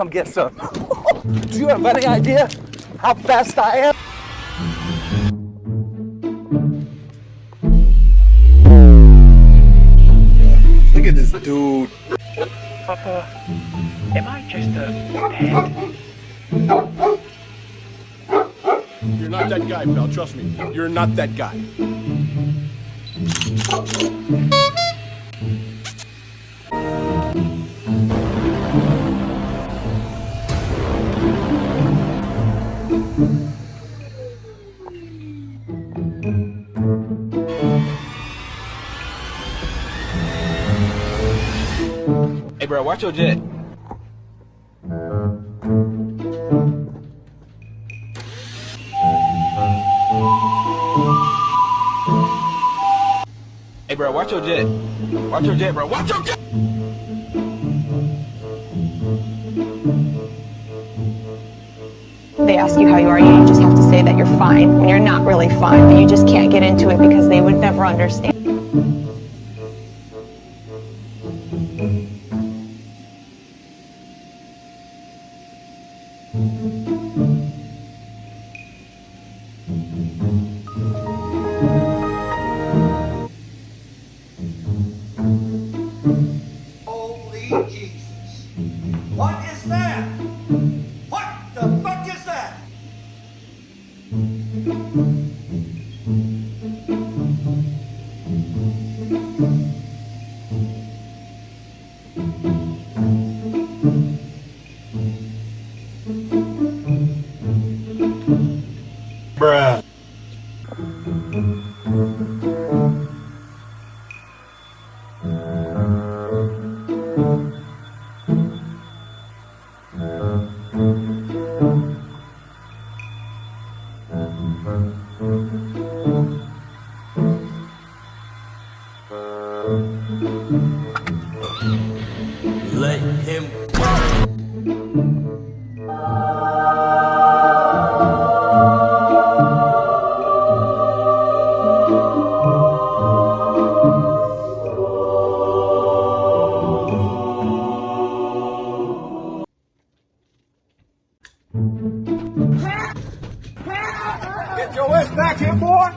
come get some. Do you have any idea how fast I am? Look at this dude. Papa, am I just a pet? You're not that guy, pal. Trust me. You're not that guy. Hey, bro, watch your jet. Hey, bro, watch your jet. Watch your jet, bro. Watch your jet! They ask you how you are, you just have to say that you're fine when you're not really fine, but you just can't get into it because they would never understand. Holy Jesus. What is that? What the fuck is that? Bruh. Let him go. Get your ass back here, boy!